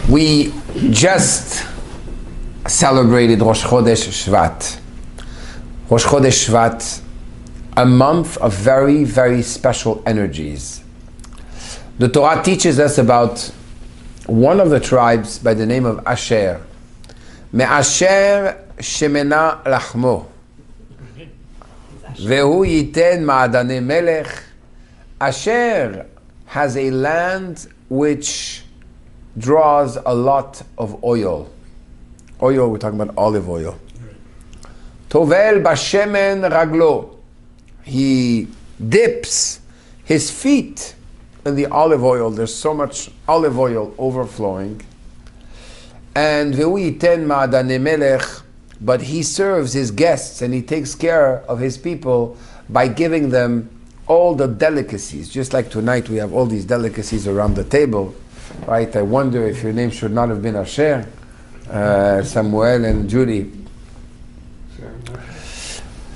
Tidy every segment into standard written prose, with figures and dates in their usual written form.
We just celebrated Rosh Chodesh Shevat. Rosh Chodesh Shevat, a month of very, very special energies. The Torah teaches us about one of the tribes by the name of Asher. Me'asher shemena lachmo. Vehu yiten ma'adane melech. Asher has a land which draws a lot of oil. Oil, we're talking about olive oil. Tovel bashemen raglo. He dips his feet in the olive oil. There's so much olive oil overflowing. And ve'u yiten ma'adane melech, but he serves his guests and he takes care of his people by giving them all the delicacies. Just like tonight we have all these delicacies around the table, right? I wonder if your name should not have been Asher, Samuel and Judy.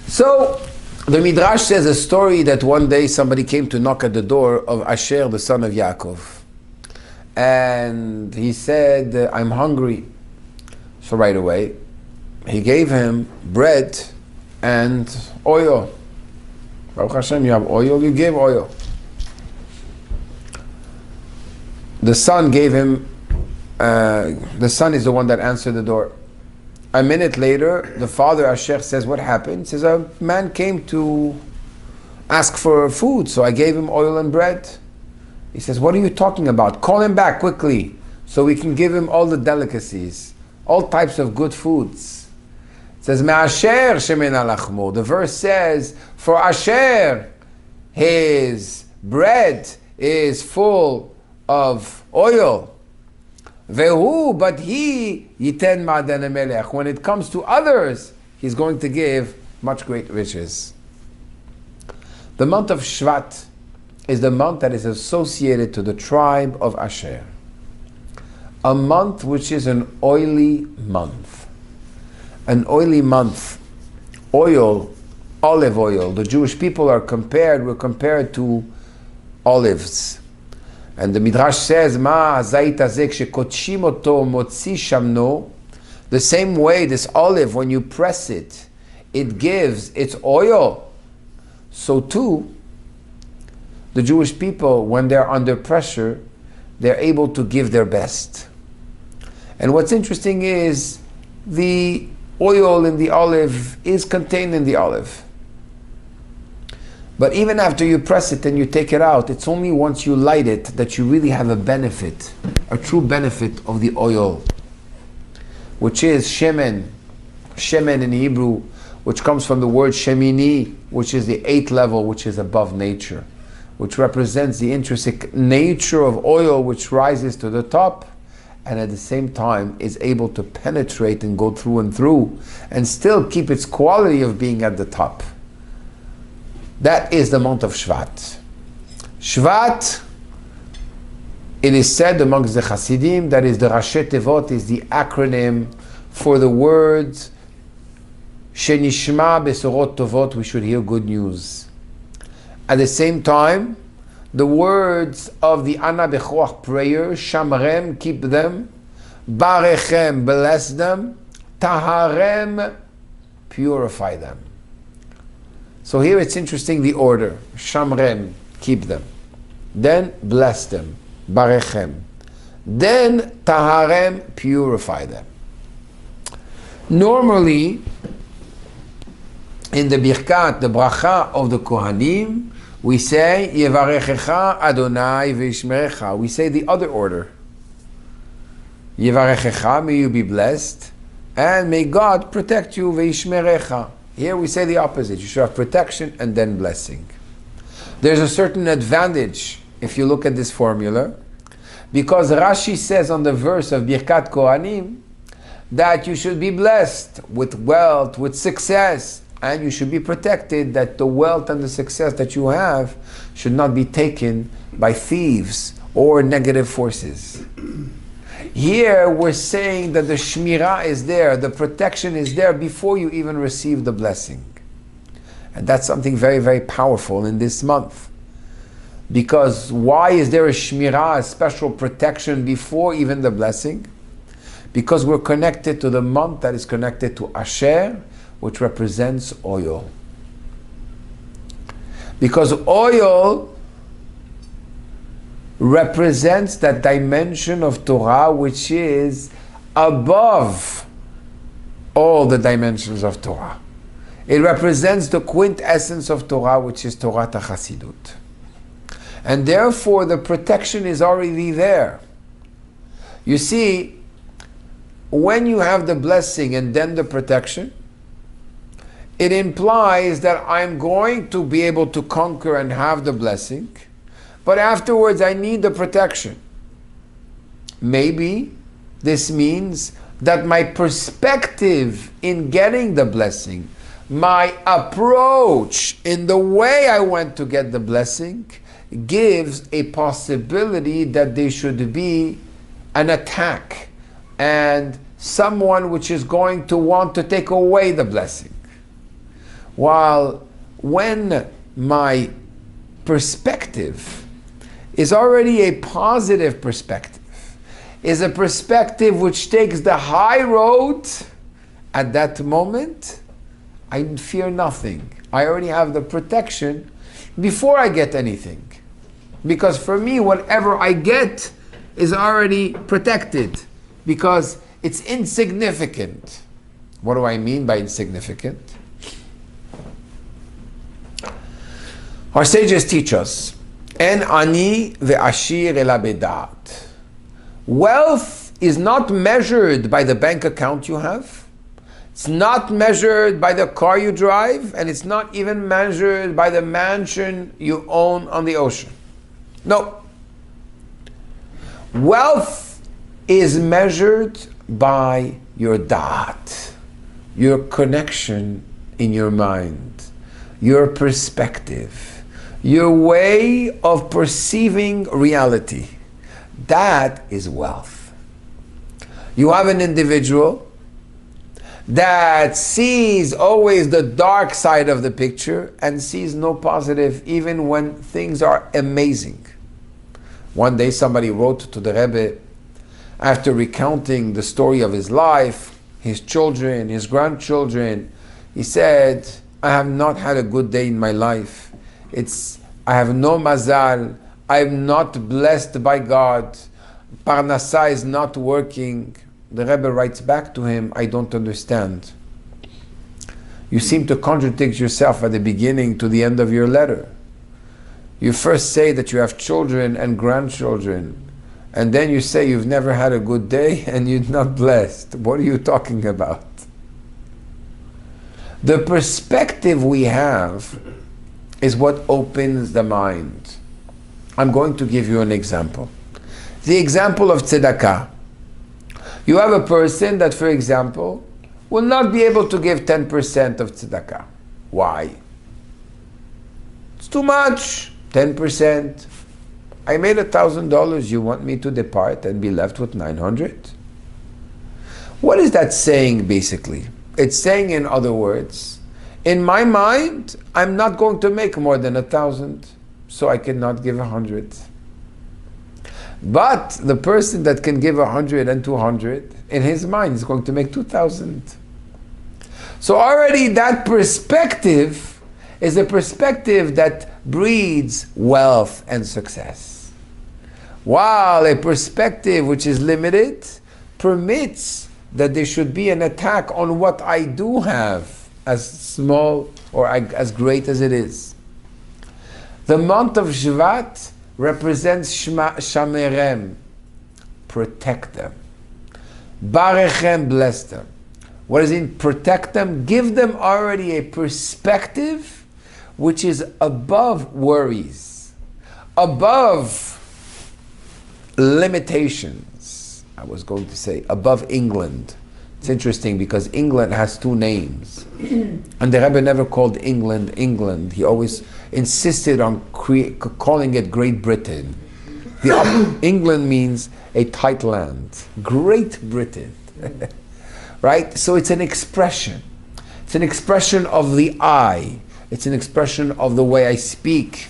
So the Midrash says a story that one day somebody came to knock at the door of Asher, the son of Yaakov. And he said, I'm hungry. So right away, he gave him bread and oil. Baruch Hashem, you have oil, you gave oil. The son gave him, the son is the one that answered the door. A minute later, the father, Asher, says, what happened? He says, a man came to ask for food, so I gave him oil and bread. He says, what are you talking about? Call him back quickly, so we can give him all the delicacies, all types of good foods. It says, Me'asher shemena lachmo. The verse says, for Asher, his bread is full of oil. Vehu, but he, yiten ma'adane melech. When it comes to others, he's going to give much great riches. The month of Shevat is the month that is associated to the tribe of Asher. A month which is an oily month. An oily month. Oil, olive oil. The Jewish people were compared to olives. And the Midrash says, Ma zait hazeh kshekotshim oto motzi shamno. The same way this olive, when you press it, it gives its oil. So too, the Jewish people, when they're under pressure, they're able to give their best. And what's interesting is the oil in the olive is contained in the olive. But even after you press it and you take it out, it's only once you light it that you really have a benefit, a true benefit of the oil, which is shemen. Shemen in Hebrew, which comes from the word shemini, which is the 8th level, which is above nature, which represents the intrinsic nature of oil, which rises to the top and at the same time is able to penetrate and go through and through and still keep its quality of being at the top. That is the month of Shevat. Shevat, it is said amongst the Hasidim, that is the Rashi Tevot, is the acronym for the words Shenishma Besorot Tovot, we should hear good news. At the same time, the words of the Ana Bechoach prayer, Shamrem, keep them, Barechem, bless them, Taharem, purify them. So here it's interesting, the order. Shamrem, keep them. Then bless them, Barechem. Then Taharem, purify them. Normally, in the Birkat, the Bracha of the Kohanim, we say, Yevarechecha Adonai V'Yishmerecha. We say the other order. Yevarechecha, may you be blessed, and may God protect you, V'Yishmerecha. Here we say the opposite. You should have protection and then blessing. There's a certain advantage if you look at this formula, because Rashi says on the verse of Birkat Kohanim that you should be blessed with wealth, with success, and you should be protected, that the wealth and the success that you have should not be taken by thieves or negative forces. Here we're saying that the shmirah is there, the protection is there before you even receive the blessing. And that's something very, very powerful in this month. Because why is there a shmirah, a special protection before even the blessing? Because we're connected to the month that is connected to Asher, which represents oil. Because oil represents that dimension of Torah which is above all the dimensions of Torah. It represents the quintessence of Torah, which is Torah Chasidut. And therefore the protection is already there. You see, when you have the blessing and then the protection, it implies that I'm going to be able to conquer and have the blessing, but afterwards I need the protection. Maybe this means that my perspective in getting the blessing, my approach in the way I went to get the blessing, gives a possibility that there should be an attack and someone which is going to want to take away the blessing. While when my perspective is already a positive perspective, is a perspective which takes the high road, at that moment, I fear nothing. I already have the protection before I get anything. Because for me, whatever I get is already protected, because it's insignificant. What do I mean by insignificant? Our sages teach us, En ani ve'ashir ela bedat. Wealth is not measured by the bank account you have. It's not measured by the car you drive, and it's not even measured by the mansion you own on the ocean. No. Wealth is measured by your da'at, your connection in your mind, your perspective, your way of perceiving reality. That is wealth. You have an individual that sees always the dark side of the picture and sees no positive even when things are amazing. One day somebody wrote to the Rebbe after recounting the story of his life, his children, his grandchildren. He said, I have not had a good day in my life. I have no mazal. I'm not blessed by God. Parnassah is not working. The Rebbe writes back to him, I don't understand. You seem to contradict yourself at the beginning to the end of your letter. You first say that you have children and grandchildren, and then you say you've never had a good day and you're not blessed. What are you talking about? The perspective we have is what opens the mind. I'm going to give you an example. The example of tzedakah. You have a person that, for example, will not be able to give 10% of tzedakah. Why? It's too much. 10%. I made $1,000. You want me to depart and be left with 900? What is that saying basically? It's saying, in other words, in my mind, I'm not going to make more than 1,000, so I cannot give 100. But the person that can give 100 and 200, in his mind is going to make 2,000. So already that perspective is a perspective that breeds wealth and success. While a perspective which is limited permits that there should be an attack on what I do have, as small or as great as it is. The month of Shevat represents Shamerem, protect them. Barechem, bless them. What does it mean? Protect them, give them already a perspective which is above worries, above limitations. I was going to say above England. It's interesting because England has two names. And the Rebbe never called England, England. He always insisted on calling it Great Britain. England means a tight land. Great Britain. Right? So it's an expression. It's an expression of the I. It's an expression of the way I speak.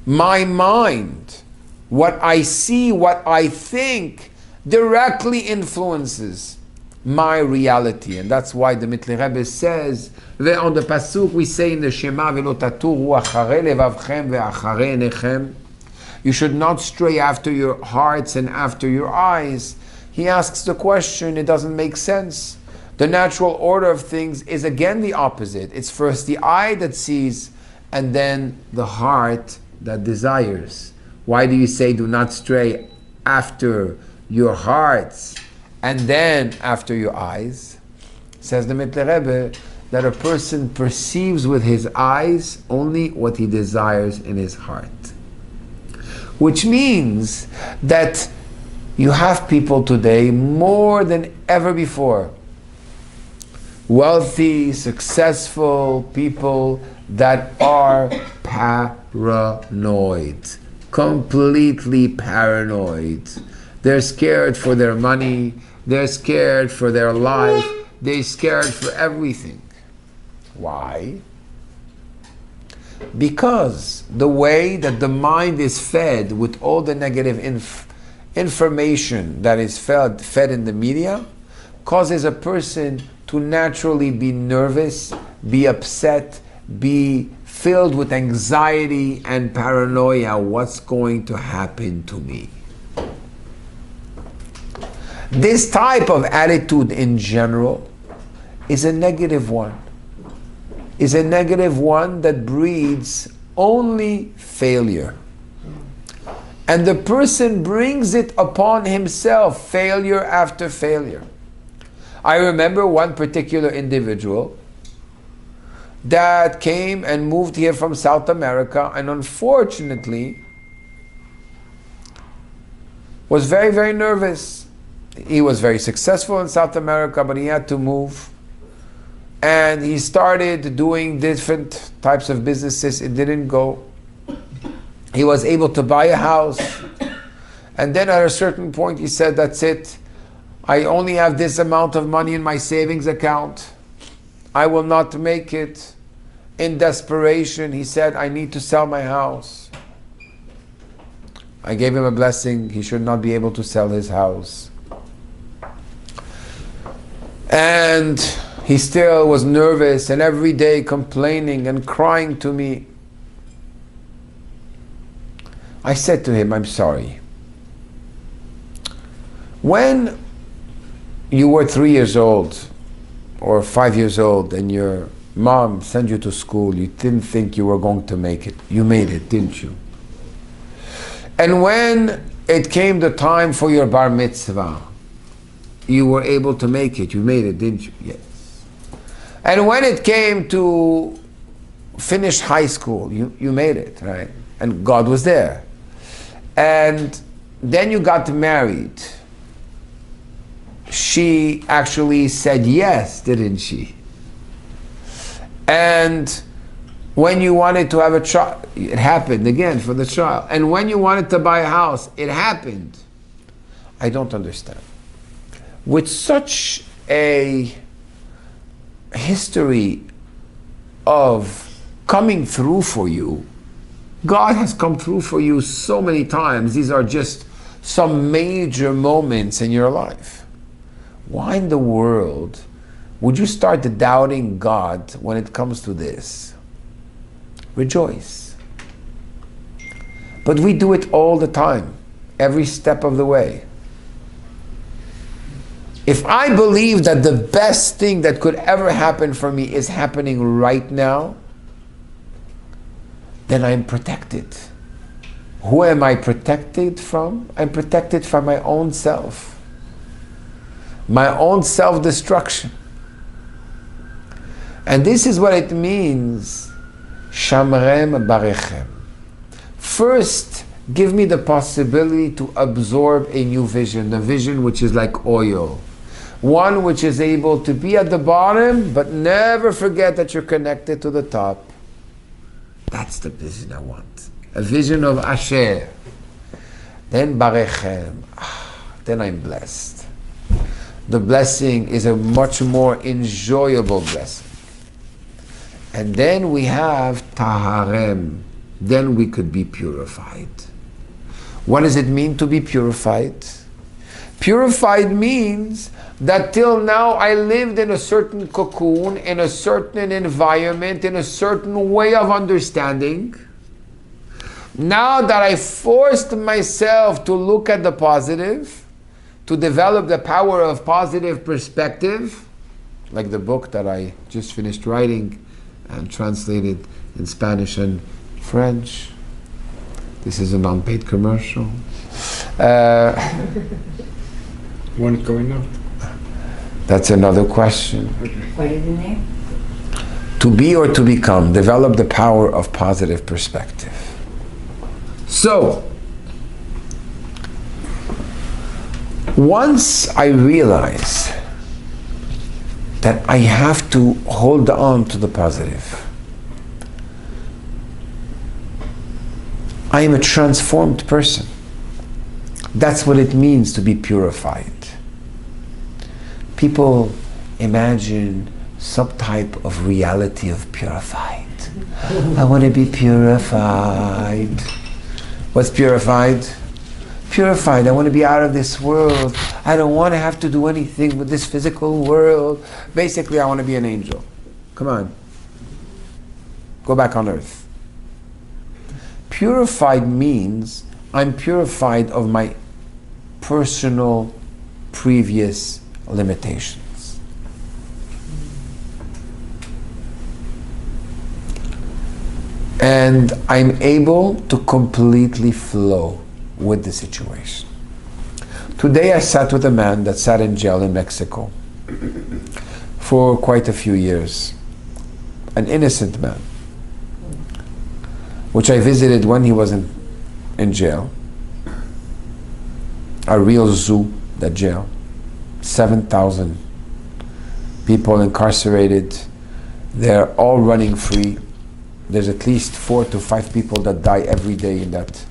My mind, what I see, what I think, directly influences my reality. And that's why the Mitli Rebbe says, on the Pasuk we say in the Shema, V'lo taturu acharei levavchem ve'acharei einechem. You should not stray after your hearts and after your eyes. He asks the question, it doesn't make sense. The natural order of things is again the opposite. It's first the eye that sees, and then the heart that desires. Why do you say do not stray after your hearts and then after your eyes? Says the Mitli Rebbe that a person perceives with his eyes only what he desires in his heart. Which means that you have people today more than ever before, wealthy, successful people that are paranoid, completely paranoid. They're scared for their money, they're scared for their life, they're scared for everything. Why? Because the way that the mind is fed with all the negative information that is fed in the media causes a person to naturally be nervous, be upset, be filled with anxiety and paranoia. What's going to happen to me? This type of attitude in general is a negative one. Is a negative one that breeds only failure. And the person brings it upon himself, failure after failure. I remember one particular individual that came and moved here from South America, and unfortunately was very, very nervous. He was very successful in South America, but he had to move. And he started doing different types of businesses. It didn't go. He was able to buy a house. And then at a certain point he said, that's it. I only have this amount of money in my savings account. I will not make it. In desperation, he said, I need to sell my house. I gave him a blessing. He should not be able to sell his house. And he still was nervous and every day complaining and crying to me. I said to him, I'm sorry. When you were 3 years old or 5 years old and your mom sent you to school, you didn't think you were going to make it. You made it, didn't you? And when it came the time for your bar mitzvah, you were able to make it. You made it, didn't you? Yes. And when it came to finish high school, you made it, right? And God was there. And then you got married. She actually said yes, didn't she? And when you wanted to have a child, it happened again for the child. And when you wanted to buy a house, it happened. I don't understand. With such a history of coming through for you, God has come through for you so many times. These are just some major moments in your life. Why in the world would you start doubting God when it comes to this? Rejoice. But we do it all the time, every step of the way. If I believe that the best thing that could ever happen for me is happening right now, then I'm protected. Who am I protected from? I'm protected from my own self. My own self-destruction. And this is what it means, Shamrem Barechem. First, give me the possibility to absorb a new vision, the vision which is like oil. One which is able to be at the bottom, but never forget that you're connected to the top. That's the vision I want. A vision of Asher. Then Barechem. Then I'm blessed. The blessing is a much more enjoyable blessing. And then we have Taharem. then we could be purified. What does it mean to be purified? Purified means that till now I lived in a certain cocoon, in a certain environment, in a certain way of understanding. Now that I forced myself to look at the positive, to develop the power of positive perspective, like the book that I just finished writing and translated in Spanish and French. This is a non-paid commercial. One going out. That's another question. What is the name? To be or to become, develop the power of positive perspective. So, once I realize that I have to hold on to the positive, I am a transformed person. That's what it means to be purified. People imagine some type of reality of purified. I want to be purified. What's purified? Purified. I want to be out of this world. I don't want to have to do anything with this physical world. Basically, I want to be an angel. Come on. Go back on earth. Purified means I'm purified of my personal previous limitations. And I'm able to completely flow with the situation. Today I sat with a man that sat in jail in Mexico for quite a few years. An innocent man, which I visited when he was in jail. A real zoo, that jail. 7,000 people incarcerated. They're all running free. There's at least 4 to 5 people that die every day in that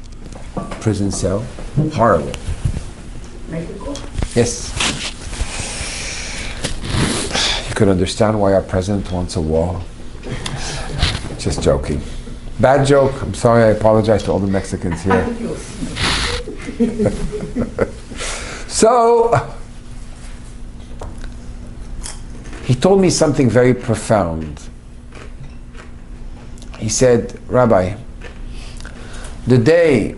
prison cell. Horrible. Mexico? Yes. You could understand why our president wants a wall. Just joking. Bad joke. I'm sorry. I apologize to all the Mexicans here. So, he told me something very profound. He said, Rabbi, the day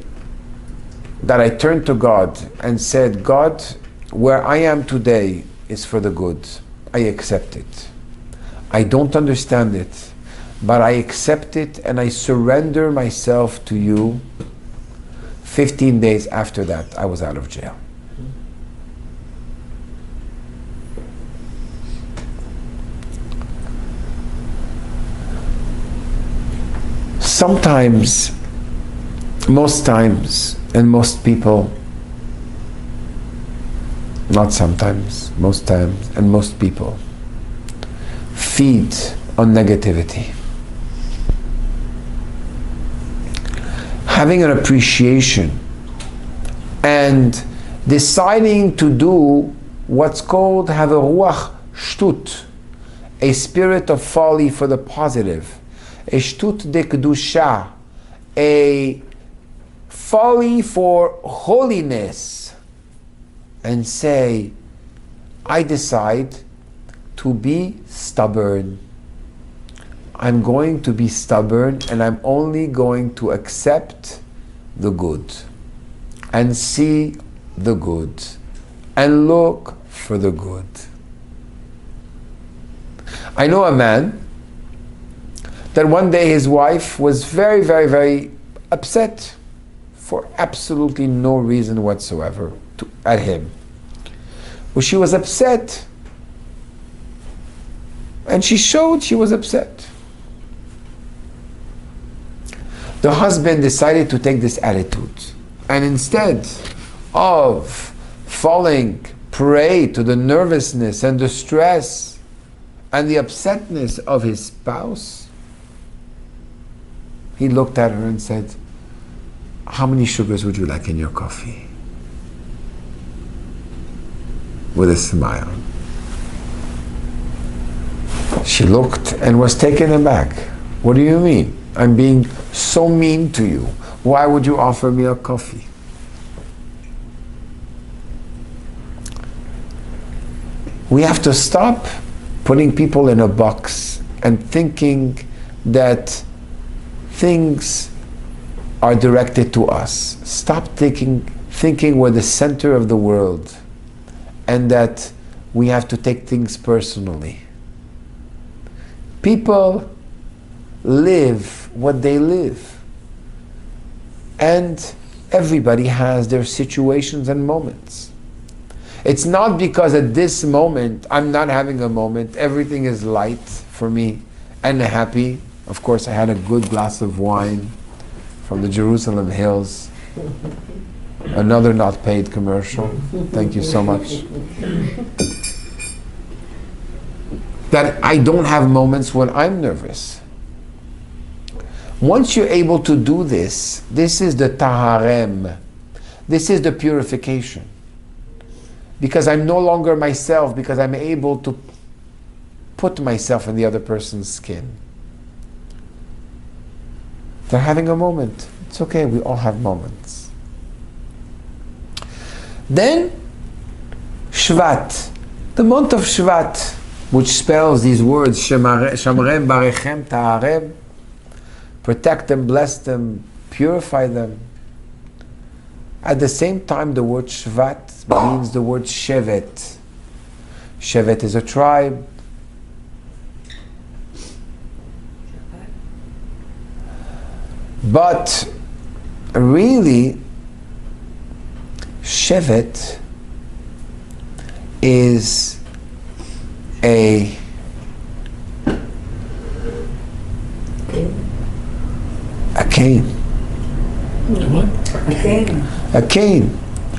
that I turned to God and said, God, where I am today is for the good. I accept it. I don't understand it, but I accept it and I surrender myself to you. 15 days after that, I was out of jail. Sometimes, most times, and most people, not sometimes, most times, and most people, feed on negativity. Having an appreciation and deciding to do what's called have a ruach shtut, a spirit of folly for the positive, a shtut de kedusha, a folly for holiness, and say, I decide to be stubborn. I'm going to be stubborn and I'm only going to accept the good and see the good and look for the good. I know a man that one day his wife was very, very, very upset for absolutely no reason whatsoever at him. Well, she was upset and she showed she was upset. The husband decided to take this attitude, and instead of falling prey to the nervousness and the stress and the upsetness of his spouse, he looked at her and said, how many sugars would you like in your coffee? With a smile. She looked and was taken aback. What do you mean? I'm being so mean to you. Why would you offer me a coffee? We have to stop putting people in a box and thinking that things are directed to us. Stop thinking we're the center of the world and that we have to take things personally. People live what they live. And everybody has their situations and moments. It's not because at this moment I'm not having a moment, everything is light for me and happy. Of course, I had a good glass of wine from the Jerusalem Hills. Another not paid commercial. Thank you so much. That I don't have moments when I'm nervous. Once you're able to do this, this is the taharem. This is the purification. Because I'm no longer myself, because I'm able to put myself in the other person's skin. They're having a moment. It's okay, we all have moments. Then, Shevat. The month of Shevat, which spells these words, Shamrem, Barechem, Taharem, protect them, bless them, purify them. At the same time, the word Shevat means the word Shevet. Shevet is a tribe. But really, Shevet is a cane. A cane. A cane,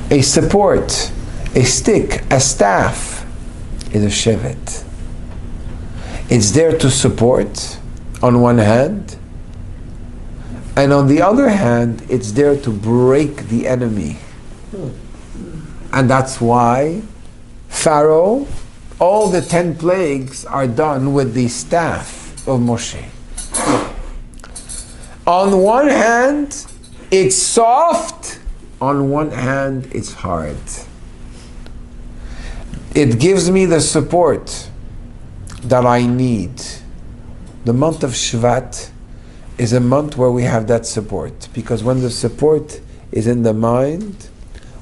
a support, a stick, a staff is a shevet. It's there to support on one hand, and on the other hand, it's there to break the enemy. And that's why Pharaoh, all the 10 plagues are done with the staff of Moshe. On one hand, it's soft. On one hand, it's hard. It gives me the support that I need. The month of Shevat is a month where we have that support. Because when the support is in the mind,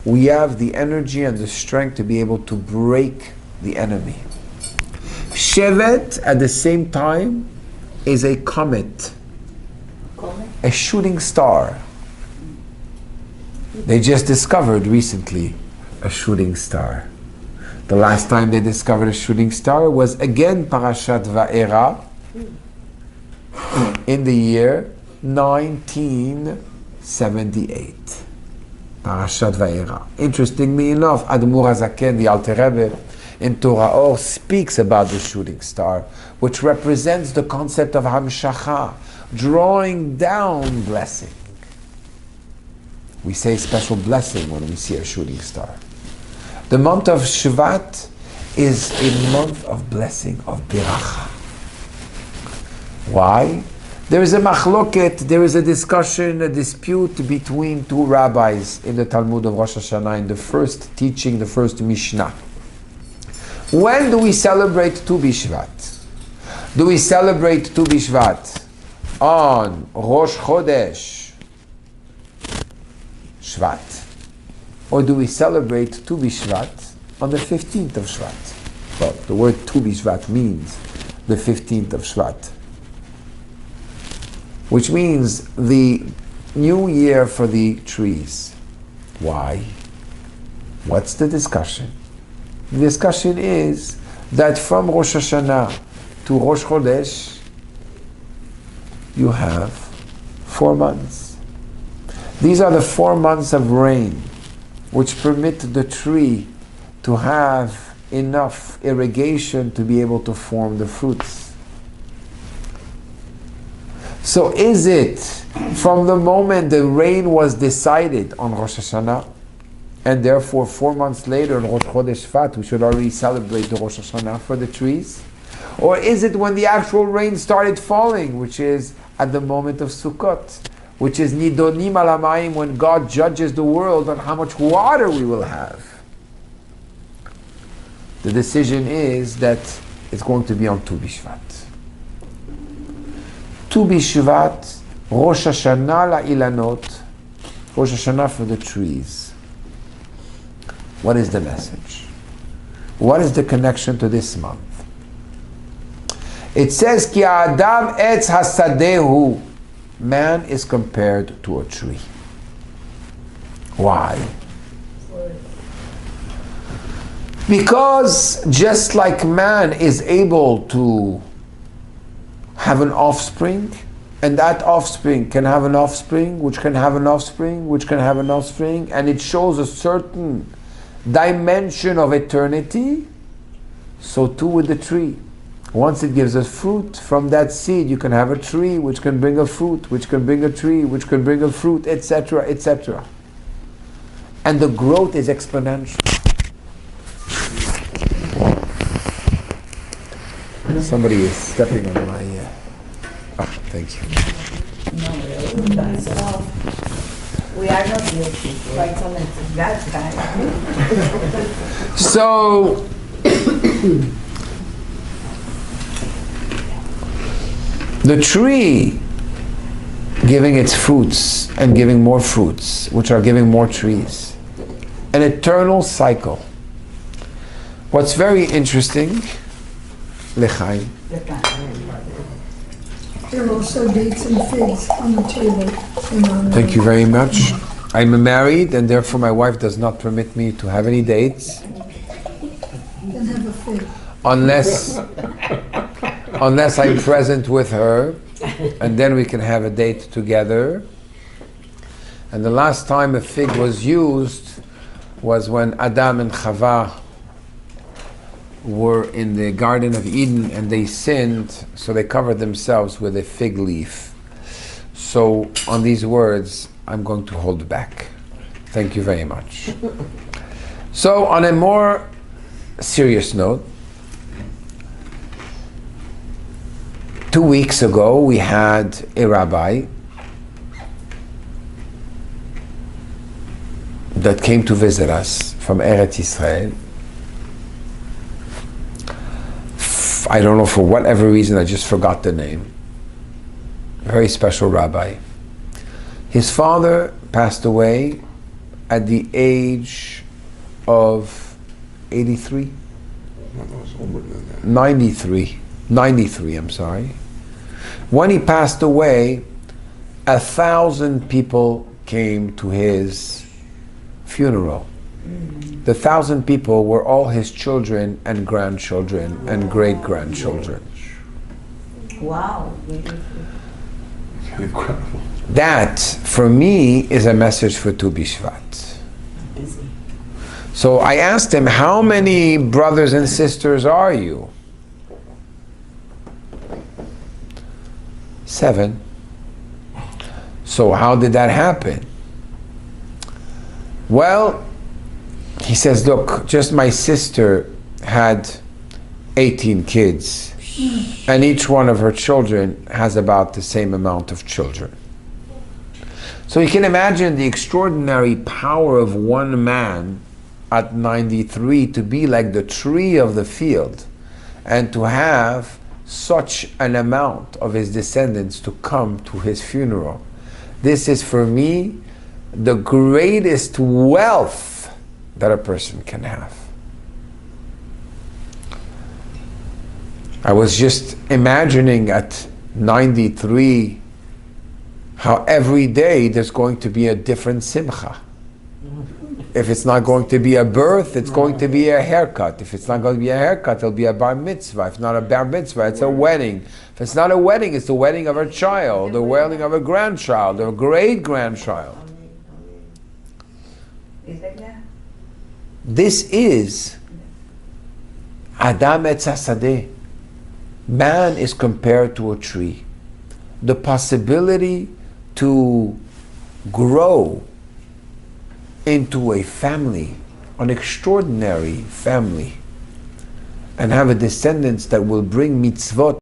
we have the energy and the strength to be able to break the enemy. Shevet, at the same time, is a comet. A shooting star. They just discovered recently a shooting star. The last time they discovered a shooting star was again Parashat Va'era in the year 1978. Parashat Va'era. Interestingly enough, Admur HaZaken, the Alter Rebbe, in Torah Or speaks about the shooting star, which represents the concept of Hamshacha, drawing down blessing. We say special blessing when we see a shooting star. The month of Shevat is a month of blessing, of biracha. Why? There is a machloket, there is a discussion, a dispute between two rabbis in the Talmud of Rosh Hashanah, in the first teaching, the first Mishnah. When do we celebrate Tu B'Shvat? Do we celebrate Tu B'Shvat on Rosh Chodesh Shvat? Or do we celebrate Tu B'Shvat on the 15th of Shvat? Well, the word Tu B'Shvat means the 15th of Shvat, which means the new year for the trees. Why? What's the discussion? The discussion is that from Rosh Hashanah to Rosh Chodesh, you have 4 months. These are the 4 months of rain, which permit the tree to have enough irrigation to be able to form the fruits. So is it from the moment the rain was decided on Rosh Hashanah, and therefore 4 months later in Rosh Chodesh Shvat we should already celebrate the Rosh Hashanah for the trees? Or is it when the actual rain started falling, which is at the moment of Sukkot, which is Nidonim al Hamayim, when God judges the world on how much water we will have. The decision is that it's going to be on Tu B'Shvat. Tu B'Shvat, Rosh Hashanah la'ilanot, Rosh Hashanah for the trees. What is the message? What is the connection to this month? It says, Ki Adam etz hasadehu. Man is compared to a tree. Why? Because just like man is able to have an offspring, and that offspring can have an offspring, which can have an offspring, which can have an offspring, and it shows a certain dimension of eternity, so too with the tree. Once it gives us fruit, from that seed you can have a tree, which can bring a fruit, which can bring a tree, which can bring a fruit, etc., etc. And the growth is exponential. Somebody is stepping on my... thank you. No, really, that's all. We are not guilty. Quite honest, that time. So, the tree giving its fruits and giving more fruits, which are giving more trees. An eternal cycle. What's very interesting, L'chaim. There are also dates and figs on the table. Thank you very much. I'm married, and therefore my wife does not permit me to have any dates. Then have a fig. Unless I'm present with her, and then we can have a date together. And the last time a fig was used was when Adam and Chava were in the Garden of Eden and they sinned, so they covered themselves with a fig leaf. So on these words, I'm going to hold back. Thank you very much. So on a more serious note, 2 weeks ago we had a rabbi that came to visit us from Eretz Israel. I don't know, for whatever reason, I just forgot the name. Very special rabbi. His father passed away at the age of 83? 93, I'm sorry. When he passed away, 1,000 people came to his funeral. The 1,000 people were all his children and grandchildren and great-grandchildren. Wow. Incredible. That, for me, is a message for Tu B'Shvat. So I asked him, how many brothers and sisters are you? 7. So how did that happen? Well, he says, look, just my sister had 18 kids, and each one of her children has about the same amount of children. So you can imagine the extraordinary power of one man at 93 to be like the tree of the field and to have such an amount of his descendants to come to his funeral. This is, for me, the greatest wealth that a person can have. I was just imagining at 93 how every day there's going to be a different simcha. If it's not going to be a birth, it's going to be a haircut. If it's not going to be a haircut, it'll be a bar mitzvah. If not a bar mitzvah, it's a wedding. If it's not a wedding, it's the wedding of a child, the wedding of a grandchild, or a great-grandchild. Is that that? This is Adam etz hasadeh. Man is compared to a tree. The possibility to grow into a family, an extraordinary family, and have a descendants that will bring mitzvot